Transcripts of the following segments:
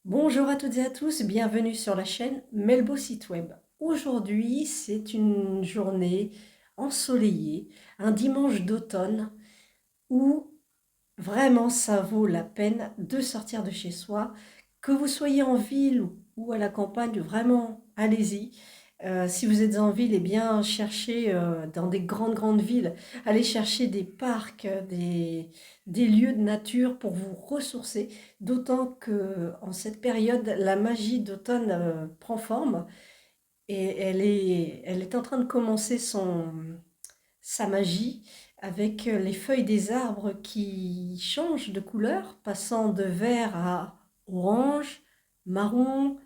Bonjour à toutes et à tous, bienvenue sur la chaîne Melbo Site Web. Aujourd'hui, c'est une journée ensoleillée, un dimanche d'automne où vraiment ça vaut la peine de sortir de chez soi. Que vous soyez en ville ou à la campagne, vraiment, allez-y. Si vous êtes en ville, eh bien, cherchez dans des grandes villes, allez chercher des parcs, des lieux de nature pour vous ressourcer. D'autant que en cette période, la magie d'automne prend forme et elle est en train de commencer sa magie avec les feuilles des arbres qui changent de couleur, passant de vert à orange, marron,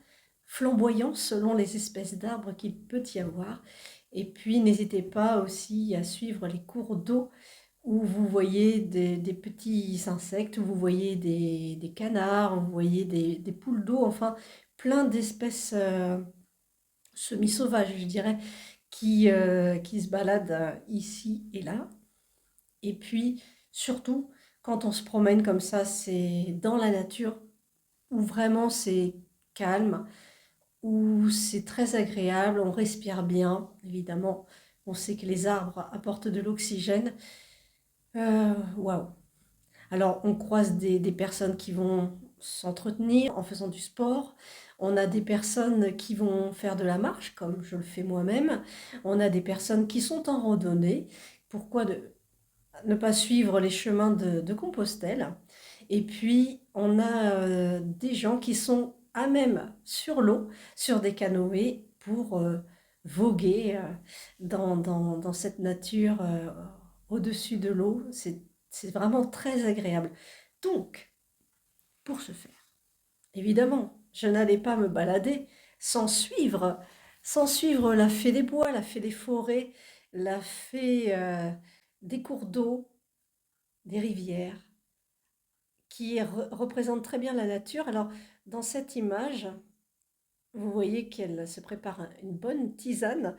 flamboyant selon les espèces d'arbres qu'il peut y avoir. Et puis n'hésitez pas aussi à suivre les cours d'eau où vous voyez des petits insectes, vous voyez des canards, vous voyez des poules d'eau, enfin plein d'espèces semi-sauvages, je dirais, qui se baladent ici et là. Et puis, surtout, quand on se promène comme ça, c'est dans la nature, où vraiment c'est calme, où c'est très agréable, on respire bien, évidemment. On sait que les arbres apportent de l'oxygène. Waouh! Alors, on croise des personnes qui vont s'entretenir en faisant du sport. On a des personnes qui vont faire de la marche, comme je le fais moi-même. On a des personnes qui sont en randonnée. Pourquoi ne pas suivre les chemins de Compostelle? Et puis, on a des gens qui sont à même sur l'eau, sur des canoës, pour voguer dans cette nature au-dessus de l'eau. C'est vraiment très agréable. Donc, pour ce faire, évidemment, je n'allais pas me balader sans suivre, sans suivre la fée des bois, la fée des forêts, la fée des cours d'eau, des rivières, qui représente très bien la nature. Alors, dans cette image, vous voyez qu'elle se prépare une bonne tisane.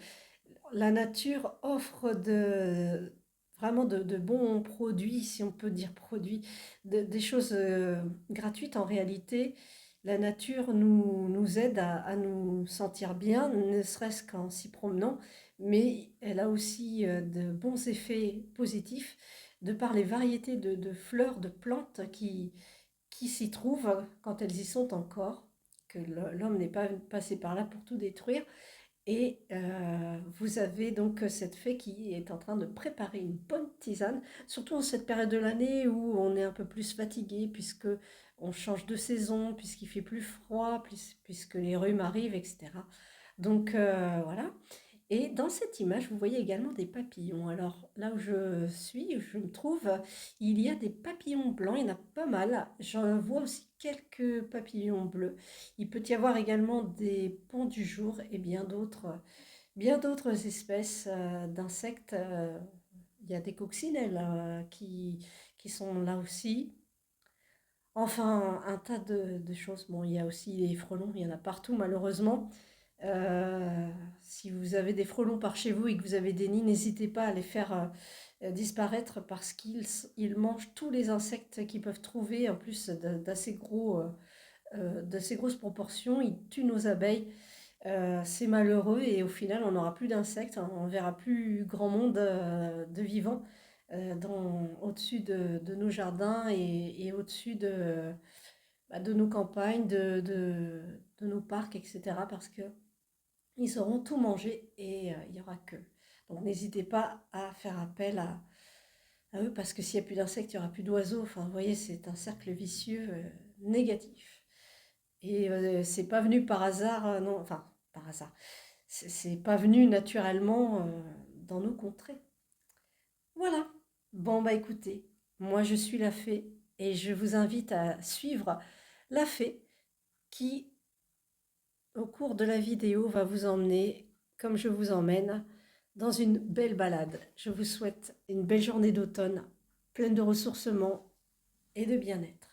La nature offre vraiment de bons produits, si on peut dire produits, des choses gratuites en réalité. La nature nous aide à nous sentir bien, ne serait-ce qu'en s'y promenant, mais elle a aussi de bons effets positifs de par les variétés de fleurs, de plantes qui s'y trouvent quand elles y sont encore, que l'homme n'est pas passé par là pour tout détruire. Et vous avez donc cette fée qui est en train de préparer une bonne tisane, surtout en cette période de l'année où on est un peu plus fatigué, puisque on change de saison, puisqu'il fait plus froid, puisque les rhumes arrivent, etc. Donc voilà. Et dans cette image, vous voyez également des papillons. Alors là où je suis, où je me trouve, il y a des papillons blancs, il y en a pas mal. J'en vois aussi quelques papillons bleus. Il peut y avoir également des pans du jour et bien d'autres espèces d'insectes. Il y a des coccinelles qui sont là aussi. Enfin, un tas de choses. Bon, il y a aussi les frelons, il y en a partout malheureusement. Si vous avez des frelons par chez vous et que vous avez des nids, n'hésitez pas à les faire disparaître parce qu'ils mangent tous les insectes qu'ils peuvent trouver, en plus d'assez grosses proportions. Ils tuent nos abeilles. C'est malheureux et au final, on n'aura plus d'insectes, hein, on ne verra plus grand monde de vivants au-dessus de nos jardins et au-dessus de nos campagnes, de nos parcs, etc. Parce que ils auront tout mangé et il n'y aura que. Donc n'hésitez pas à faire appel à eux parce que s'il n'y a plus d'insectes, il n'y aura plus d'oiseaux. Enfin, vous voyez, c'est un cercle vicieux négatif. Et c'est pas venu par hasard, non, enfin, par hasard. C'est pas venu naturellement dans nos contrées. Voilà. Bon, bah écoutez, moi je suis la fée et je vous invite à suivre la fée qui, au cours de la vidéo, va vous emmener, comme je vous emmène, dans une belle balade. Je vous souhaite une belle journée d'automne, pleine de ressourcement et de bien-être.